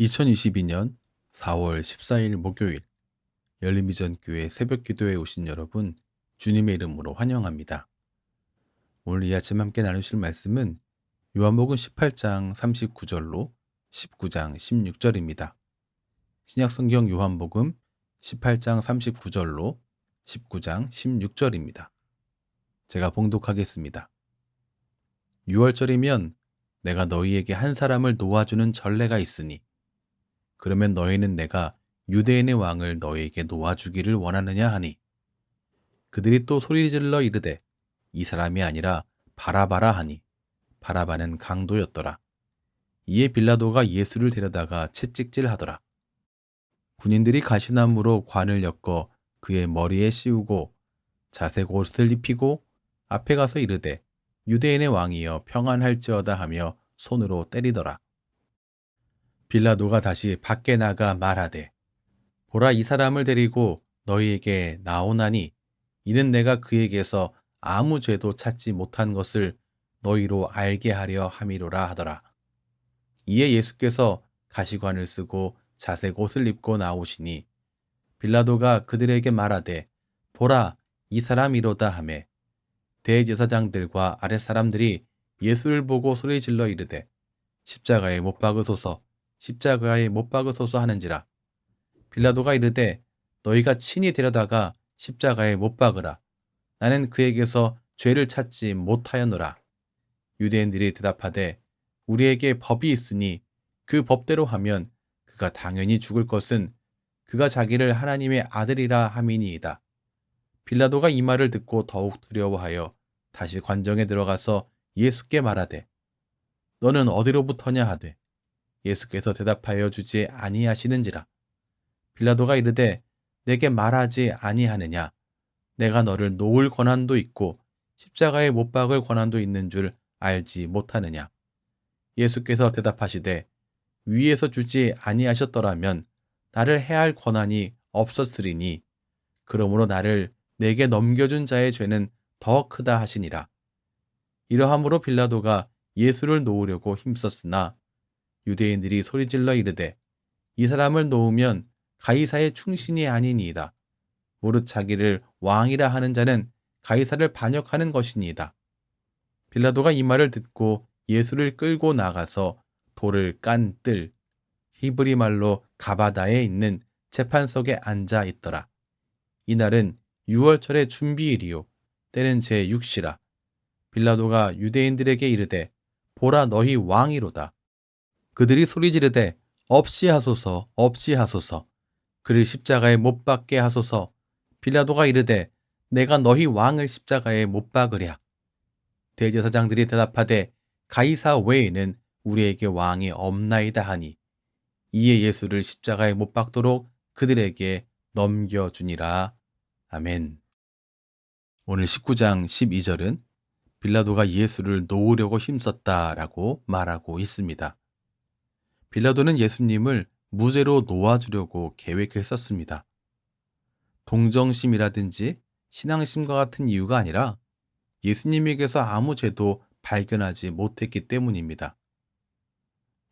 2022년 4월 14일 목요일 열림비전교회 새벽기도에 오신 여러분 주님의 이름으로 환영합니다. 오늘 이 아침 함께 나누실 말씀은 요한복음 18장 39절로 19장 16절입니다. 신약성경 요한복음 18장 39절로 19장 16절입니다. 제가 봉독하겠습니다. 6월절이면 내가 너희에게 한 사람을 놓아주는 전례가 있으니 그러면 너희는 내가 유대인의 왕을 너희에게 놓아주기를 원하느냐 하니 그들이 또 소리질러 이르되 이 사람이 아니라 바라바라 하니 바라바는 강도였더라. 이에 빌라도가 예수를 데려다가 채찍질하더라. 군인들이 가시나무로 관을 엮어 그의 머리에 씌우고 자색 옷을 입히고 앞에 가서 이르되 유대인의 왕이여 평안할지어다 하며 손으로 때리더라. 빌라도가 다시 밖에 나가 말하되 보라 이 사람을 데리고 너희에게 나오나니 이는 내가 그에게서 아무 죄도 찾지 못한 것을 너희로 알게 하려 함이로라 하더라. 이에 예수께서 가시관을 쓰고 자색 옷을 입고 나오시니 빌라도가 그들에게 말하되 보라 이 사람이로다 하매 대제사장들과 아랫사람들이 예수를 보고 소리질러 이르되 십자가에 못 박으소서 십자가에 못 박으소서 하는지라. 빌라도가 이르되 너희가 친히 데려다가 십자가에 못 박으라. 나는 그에게서 죄를 찾지 못하였노라. 유대인들이 대답하되 우리에게 법이 있으니 그 법대로 하면 그가 당연히 죽을 것은 그가 자기를 하나님의 아들이라 함이니이다. 빌라도가 이 말을 듣고 더욱 두려워하여 다시 관정에 들어가서 예수께 말하되 너는 어디로부터냐 하되 예수께서 대답하여 주지 아니하시는지라. 빌라도가 이르되 내게 말하지 아니하느냐 내가 너를 놓을 권한도 있고 십자가에 못 박을 권한도 있는 줄 알지 못하느냐. 예수께서 대답하시되 위에서 주지 아니하셨더라면 나를 해할 권한이 없었으리니 그러므로 나를 내게 넘겨준 자의 죄는 더 크다 하시니라. 이러함으로 빌라도가 예수를 놓으려고 힘썼으나 유대인들이 소리질러 이르되 이 사람을 놓으면 가이사의 충신이 아니니이다. 무릇 자기를 왕이라 하는 자는 가이사를 반역하는 것이니이다. 빌라도가 이 말을 듣고 예수를 끌고 나가서 돌을 깐 뜰 히브리 말로 가바다에 있는 재판석에 앉아 있더라. 이날은 6월절의 준비일이요 때는 제6시라. 빌라도가 유대인들에게 이르되 보라 너희 왕이로다. 그들이 소리지르되 없이 하소서 없이 하소서 그를 십자가에 못 박게 하소서. 빌라도가 이르되 내가 너희 왕을 십자가에 못 박으랴. 대제사장들이 대답하되 가이사 외에는 우리에게 왕이 없나이다 하니 이에 예수를 십자가에 못 박도록 그들에게 넘겨주니라. 아멘. 오늘 19장 12절은 빌라도가 예수를 놓으려고 힘썼다라고 말하고 있습니다. 빌라도는 예수님을 무죄로 놓아주려고 계획했었습니다. 동정심이라든지 신앙심과 같은 이유가 아니라 예수님에게서 아무 죄도 발견하지 못했기 때문입니다.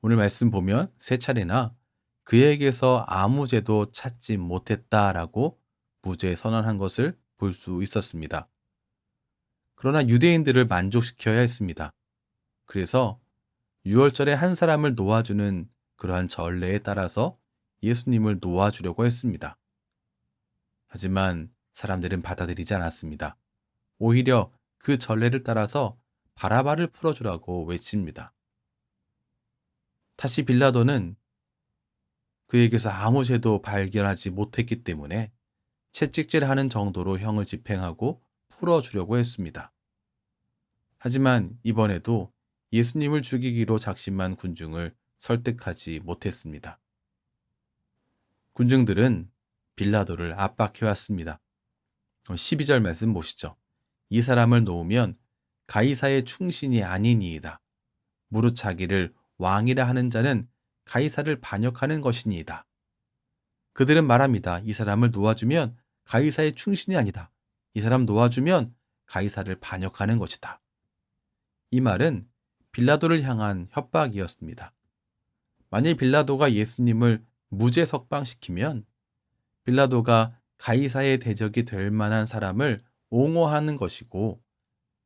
오늘 말씀 보면 세 차례나 그에게서 아무 죄도 찾지 못했다라고 무죄 선언한 것을 볼 수 있었습니다. 그러나 유대인들을 만족시켜야 했습니다. 그래서 6월절에 한 사람을 놓아주는 그러한 전례에 따라서 예수님을 놓아주려고 했습니다. 하지만 사람들은 받아들이지 않았습니다. 오히려 그 전례를 따라서 바라바를 풀어주라고 외칩니다. 다시 빌라도는 그에게서 아무 죄도 발견하지 못했기 때문에 채찍질하는 정도로 형을 집행하고 풀어주려고 했습니다. 하지만 이번에도 예수님을 죽이기로 작심한 군중을 설득하지 못했습니다. 군중들은 빌라도를 압박해왔습니다. 12절 말씀 보시죠. 이 사람을 놓으면 가이사의 충신이 아니니이다. 무릇 자기를 왕이라 하는 자는 가이사를 반역하는 것이니이다. 그들은 말합니다. 이 사람을 놓아주면 가이사의 충신이 아니다. 이 사람 놓아주면 가이사를 반역하는 것이다. 이 말은 빌라도를 향한 협박이었습니다. 만일 빌라도가 예수님을 무죄 석방시키면 빌라도가 가이사의 대적이 될 만한 사람을 옹호하는 것이고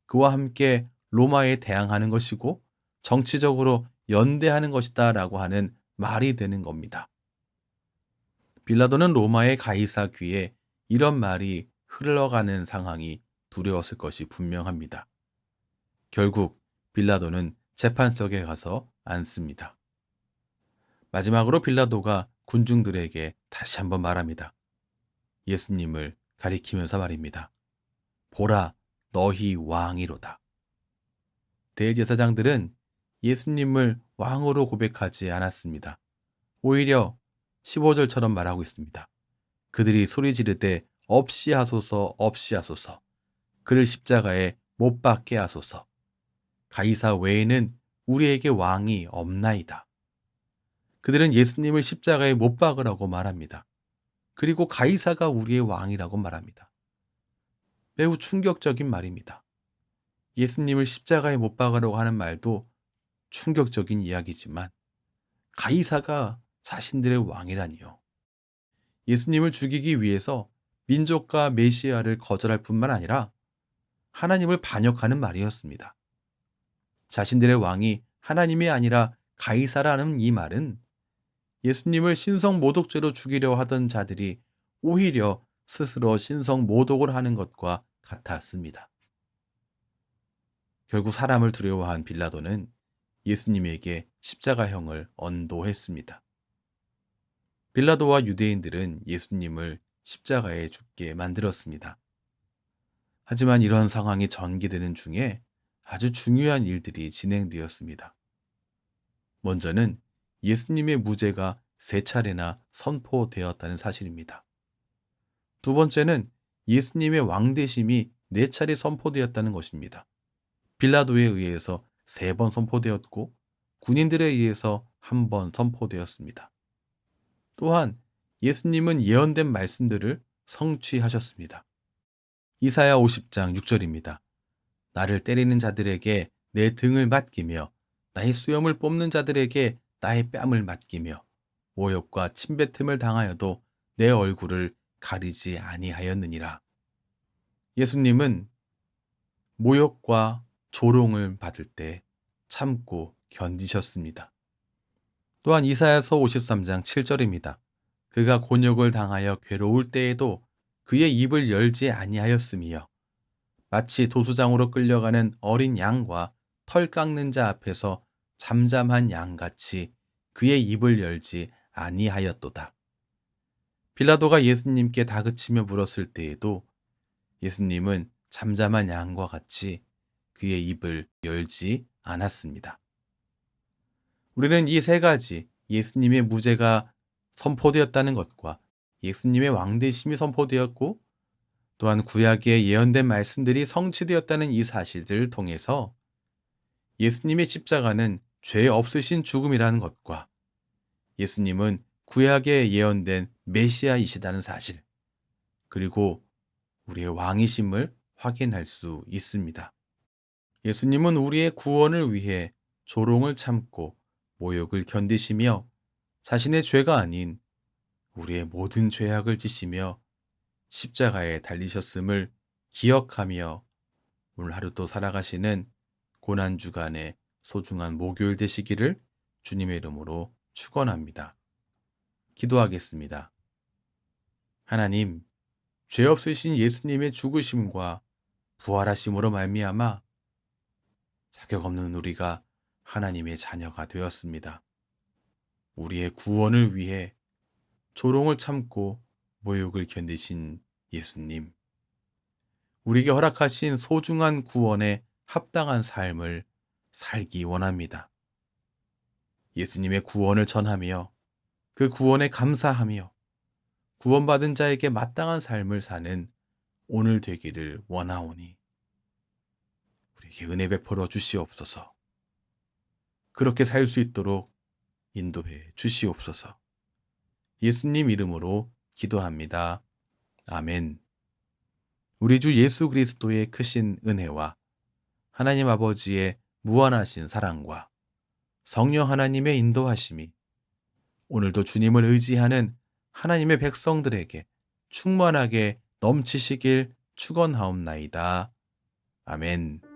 그와 함께 로마에 대항하는 것이고 정치적으로 연대하는 것이다 라고 하는 말이 되는 겁니다. 빌라도는 로마의 가이사 귀에 이런 말이 흘러가는 상황이 두려웠을 것이 분명합니다. 결국 빌라도는 재판석에 가서 앉습니다. 마지막으로 빌라도가 군중들에게 다시 한번 말합니다. 예수님을 가리키면서 말입니다. 보라, 너희 왕이로다. 대제사장들은 예수님을 왕으로 고백하지 않았습니다. 오히려 15절처럼 말하고 있습니다. 그들이 소리 지르되 없이 하소서 없이 하소서 그를 십자가에 못 박게 하소서 가이사 외에는 우리에게 왕이 없나이다. 그들은 예수님을 십자가에 못 박으라고 말합니다. 그리고 가이사가 우리의 왕이라고 말합니다. 매우 충격적인 말입니다. 예수님을 십자가에 못 박으라고 하는 말도 충격적인 이야기지만 가이사가 자신들의 왕이라니요. 예수님을 죽이기 위해서 민족과 메시아를 거절할 뿐만 아니라 하나님을 반역하는 말이었습니다. 자신들의 왕이 하나님이 아니라 가이사라는 이 말은 예수님을 신성모독죄로 죽이려 하던 자들이 오히려 스스로 신성모독을 하는 것과 같았습니다. 결국 사람을 두려워한 빌라도는 예수님에게 십자가형을 언도했습니다. 빌라도와 유대인들은 예수님을 십자가에 죽게 만들었습니다. 하지만 이런 상황이 전개되는 중에 아주 중요한 일들이 진행되었습니다. 먼저는 예수님의 무죄가 3차례나 선포되었다는 사실입니다. 두 번째는 예수님의 왕되심이 4차례 선포되었다는 것입니다. 빌라도에 의해서 3번 선포되었고 군인들에 의해서 1번 선포되었습니다. 또한 예수님은 예언된 말씀들을 성취하셨습니다. 이사야 50장 6절입니다. 나를 때리는 자들에게 내 등을 맡기며 나의 수염을 뽑는 자들에게 나의 뺨을 맡기며 모욕과 침뱉음을 당하여도 내 얼굴을 가리지 아니하였느니라. 예수님은 모욕과 조롱을 받을 때 참고 견디셨습니다. 또한 이사야서 53장 7절입니다. 그가 곤욕을 당하여 괴로울 때에도 그의 입을 열지 아니하였으며 마치 도수장으로 끌려가는 어린 양과 털 깎는 자 앞에서 잠잠한 양같이 그의 입을 열지 아니하였도다. 빌라도가 예수님께 다그치며 물었을 때에도 예수님은 잠잠한 양과 같이 그의 입을 열지 않았습니다. 우리는 이 3가지 예수님의 무죄가 선포되었다는 것과 예수님의 왕되심이 선포되었고 또한 구약에 예언된 말씀들이 성취되었다는 이 사실들을 통해서 예수님의 십자가는 죄 없으신 죽음이라는 것과 예수님은 구약에 예언된 메시아이시다는 사실, 그리고 우리의 왕이심을 확인할 수 있습니다. 예수님은 우리의 구원을 위해 조롱을 참고 모욕을 견디시며 자신의 죄가 아닌 우리의 모든 죄악을 지시며 십자가에 달리셨음을 기억하며 오늘 하루도 살아가시는 고난주간의 소중한 목요일 되시기를 주님의 이름으로 축원합니다. 기도하겠습니다. 하나님, 죄 없으신 예수님의 죽으심과 부활하심으로 말미암아 자격 없는 우리가 하나님의 자녀가 되었습니다. 우리의 구원을 위해 조롱을 참고 모욕을 견디신 예수님, 우리에게 허락하신 소중한 구원에 합당한 삶을 살기 원합니다. 예수님의 구원을 전하며 그 구원에 감사하며 구원받은 자에게 마땅한 삶을 사는 오늘 되기를 원하오니 우리에게 은혜 베풀어 주시옵소서. 그렇게 살 수 있도록 인도해 주시옵소서. 예수님 이름으로 기도합니다. 아멘. 우리 주 예수 그리스도의 크신 은혜와 하나님 아버지의 무한하신 사랑과 성령 하나님의 인도하심이 오늘도 주님을 의지하는 하나님의 백성들에게 충만하게 넘치시길 축원하옵나이다. 아멘.